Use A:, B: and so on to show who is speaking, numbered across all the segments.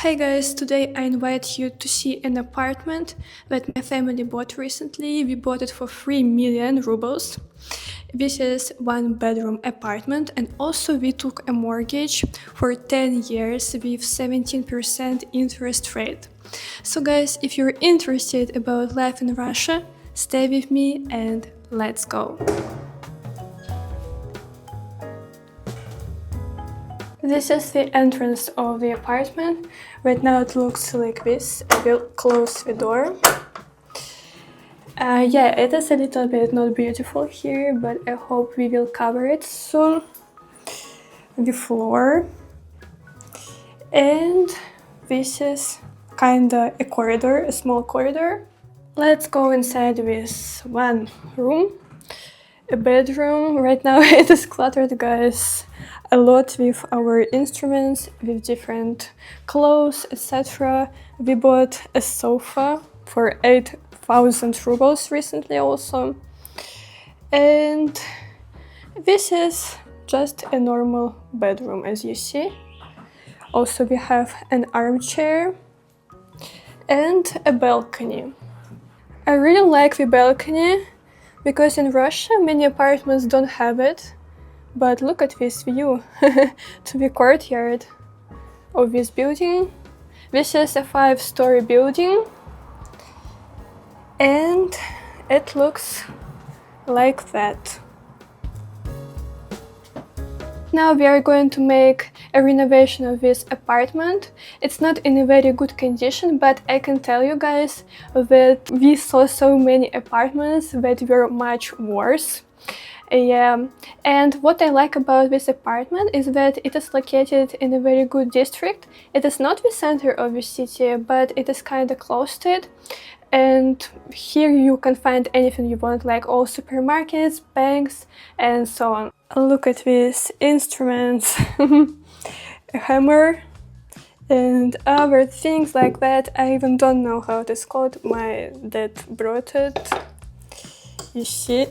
A: Hey guys, today I invite you to see an apartment that my family bought recently. We bought it for 3 million rubles. This is one bedroom apartment, and also we took a mortgage for 10 years with 17% interest rate. So guys, if you're interested about life in Russia, stay with me and let's go. This is the entrance of the apartment. Right now it looks like this. I will close the door. Yeah, it is a little bit not beautiful here, but I hope we will cover it soon. The floor. And this is kinda a corridor, a small corridor. Let's go inside with one room. A bedroom. Right now it is cluttered, guys, a lot with our instruments, with different clothes, etc. We bought a sofa for 8,000 rubles recently also. And this is just a normal bedroom, as you see. Also we have an armchair and a balcony. I really like the balcony, because in Russia many apartments don't have it. But look at this view to the courtyard of this building. This is a 5-story building and it looks like that. Now we are going to make a renovation of this apartment. It's not in a very good condition, but I can tell you guys that we saw so many apartments that were much worse. Yeah, and what I like about this apartment is that it is located in a very good district. It is not the center of the city, but it is kind of close to it. And here you can find anything you want, like all supermarkets, banks, and so on. Look at these instruments, a hammer, and other things like that. I even don't know how it is called. My dad brought it. You see,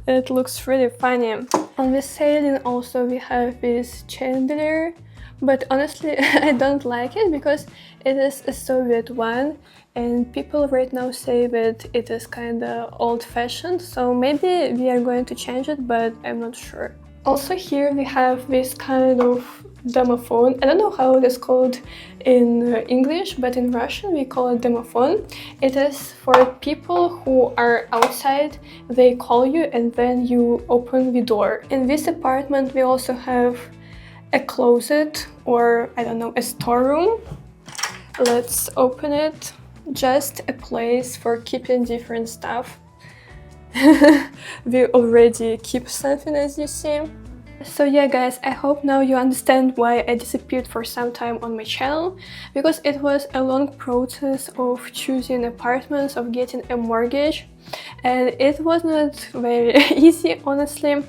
A: it looks really funny. On the ceiling also we have this chandelier, but honestly I don't like it because it is a Soviet one and people right now say that it is kinda old-fashioned, so maybe we are going to change it, but I'm not sure. Also here we have this kind of domophone. I don't know how it is called in English, but in Russian we call it domophone. It is for people who are outside, they call you and then you open the door. In this apartment we also have a closet, or I don't know, a storeroom. Let's open it. Just a place for keeping different stuff. We already keep something, as you see. So yeah guys, I hope now you understand why I disappeared for some time on my channel, because it was a long process of choosing apartments, of getting a mortgage, and it was not very easy, honestly.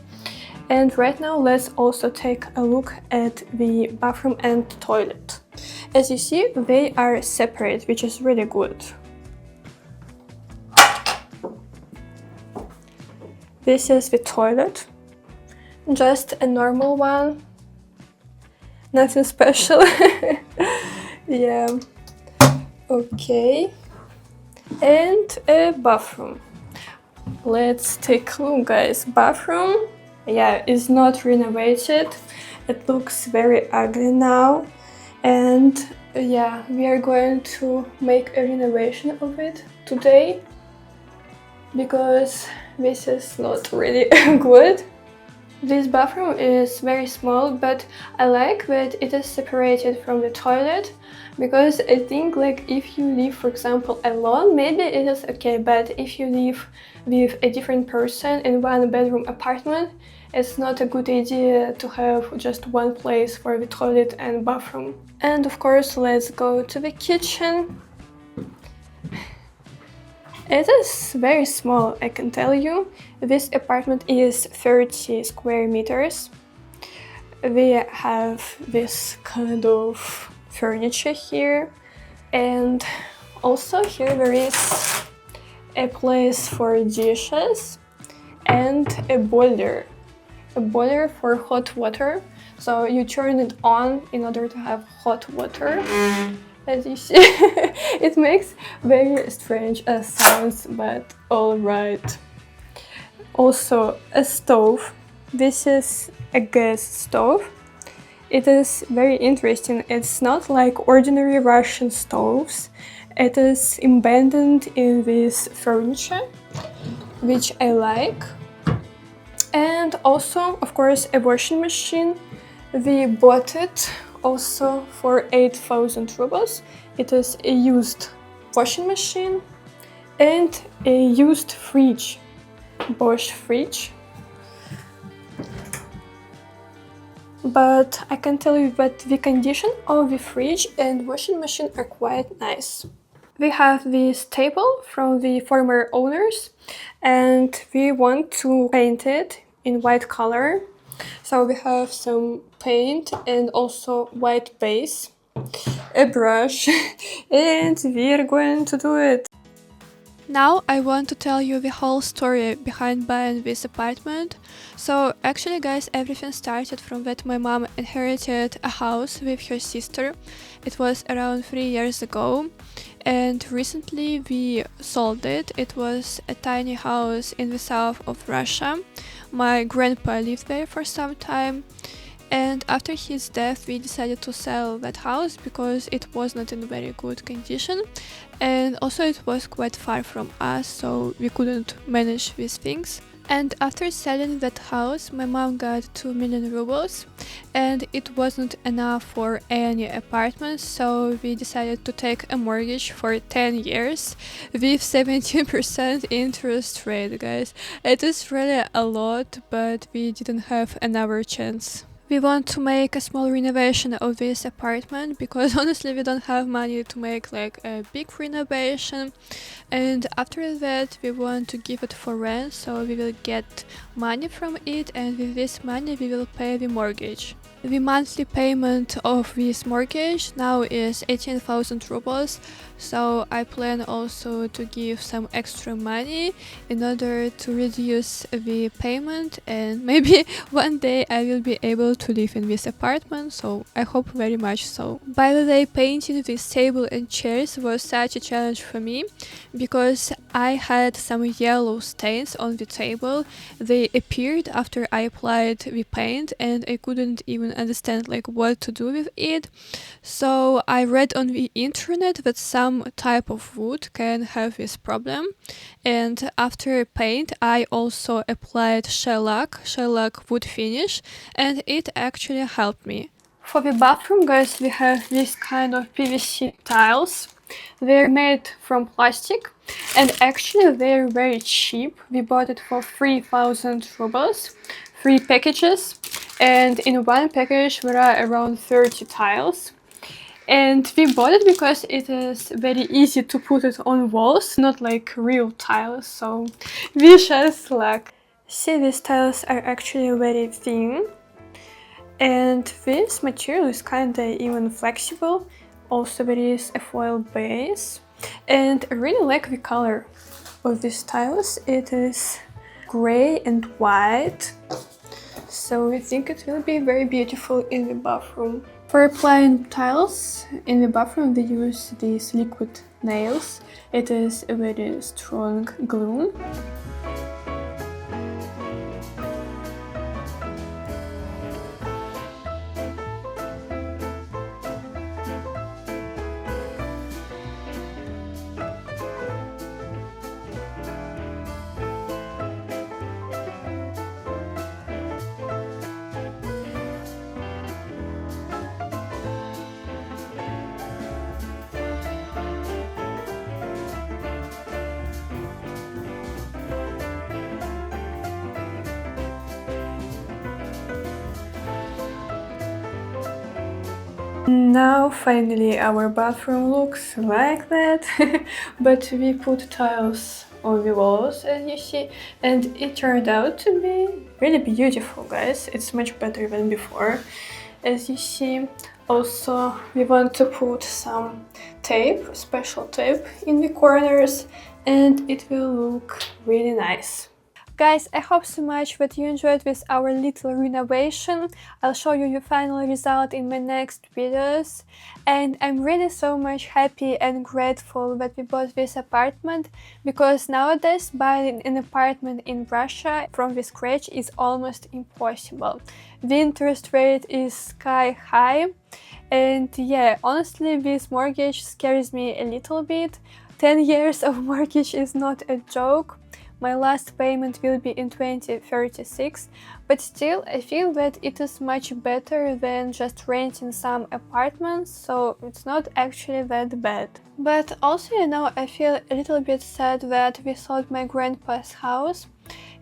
A: And right now let's also take a look at the bathroom and toilet. As you see, they are separate, which is really good. This is the toilet. Just a normal one. Nothing special. Yeah. Okay. And a bathroom. Let's take a look, guys. Bathroom, yeah, is not renovated. It looks very ugly now. And yeah, we are going to make a renovation of it today, because this is not really good. This bathroom is very small, but I like that it is separated from the toilet, because I think like if you live, for example, alone, maybe it is okay, but if you live with a different person in one bedroom apartment, it's not a good idea to have just one place for the toilet and bathroom. And of course, let's go to the kitchen. It is very small, I can tell you. This apartment is 30 square meters. We have this kind of furniture here. And also here there is a place for dishes and a boiler for hot water. So you turn it on in order to have hot water. As you see, it makes very strange sounds, but alright. Also a stove. This is a gas stove. It is very interesting. It's not like ordinary Russian stoves. It is embedded in this furniture, which I like. And also, of course, a washing machine. We bought it also for 8,000 rubles. It is a used washing machine and a used fridge, Bosch fridge. But I can tell you that the condition of the fridge and washing machine are quite nice. We have this table from the former owners and we want to paint it in white color. So we have some paint and also white base, a brush, and we are going to do it. Now I want to tell you the whole story behind buying this apartment. So actually guys, everything started from that my mom inherited a house with her sister. It was around 3 years ago and recently we sold it. It was a tiny house in the south of Russia. My grandpa lived there for some time. And after his death we decided to sell that house because it was not in very good condition and also it was quite far from us, so we couldn't manage these things. And after selling that house my mom got 2 million rubles and it wasn't enough for any apartments, so we decided to take a mortgage for 10 years with 17% interest rate, guys. It is really a lot, but we didn't have another chance. We want to make a small renovation of this apartment because honestly we don't have money to make like a big renovation, and after that we want to give it for rent, so we will get money from it and with this money we will pay the mortgage. The monthly payment of this mortgage now is 18,000 rubles, so I plan also to give some extra money in order to reduce the payment, and maybe one day I will be able to live in this apartment, so I hope very much so. By the way, painting this table and chairs was such a challenge for me because I had some yellow stains on the table. They appeared after I applied the paint and I couldn't even understand like what to do with it. So I read on the internet that some type of wood can have this problem, and after paint I also applied shellac wood finish, and it actually helped me. For the bathroom, guys, we have this kind of PVC tiles. They're made from plastic and actually they're very cheap. We bought it for 3,000 rubles, 3 packages, and in one package there are around 30 tiles. And we bought it because it is very easy to put it on walls, not like real tiles, so wish us luck. See, these tiles are actually very thin and this material is kinda even flexible. Also there is a foil base and I really like the color of these tiles. It is gray and white, so I think it will be very beautiful in the bathroom. For applying tiles in the bathroom we use these liquid nails. It is a very strong glue. Now finally our bathroom looks like that, but we put tiles on the walls as you see, and it turned out to be really beautiful, guys. It's much better than before, as you see. Also we want to put some tape, special tape in the corners, and it will look really nice. Guys, I hope so much that you enjoyed with our little renovation. I'll show you the final result in my next videos. And I'm really so much happy and grateful that we bought this apartment, because nowadays buying an apartment in Russia from the scratch is almost impossible. The interest rate is sky high, and yeah, honestly this mortgage scares me a little bit. 10 years of mortgage is not a joke. My last payment will be in 2036, but still I feel that it is much better than just renting some apartments, so it's not actually that bad. But also, you know, I feel a little bit sad that we sold my grandpa's house.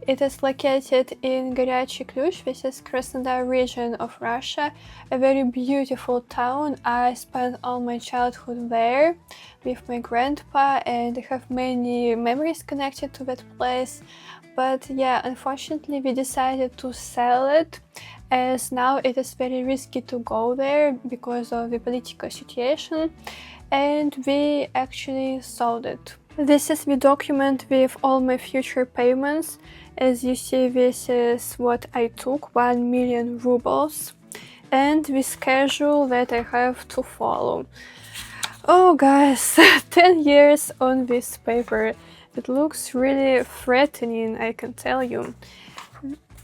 A: It is located in Горячий Ключ, this is Krasnodar region of Russia, a very beautiful town. I spent all my childhood there with my grandpa and I have many memories connected to that place. But yeah, unfortunately we decided to sell it, as now it is very risky to go there because of the political situation, and we actually sold it. This is the document with all my future payments. As you see, this is what I took, 1 million rubles, and the schedule that I have to follow. Oh guys, 10 years on this paper. It looks really threatening, I can tell you.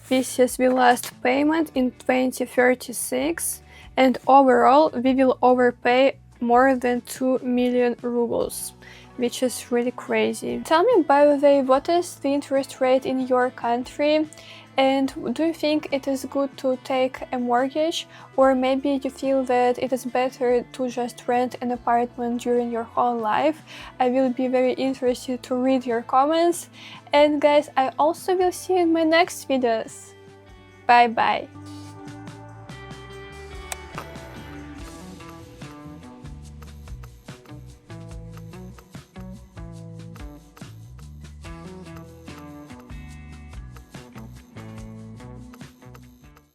A: This is the last payment in 2036, and overall we will overpay more than 2 million rubles, which is really crazy. Tell me, by the way, what is the interest rate in your country? And do you think it is good to take a mortgage, or maybe you feel that it is better to just rent an apartment during your whole life? I will be very interested to read your comments. And guys, I also will see you in my next videos. Bye bye!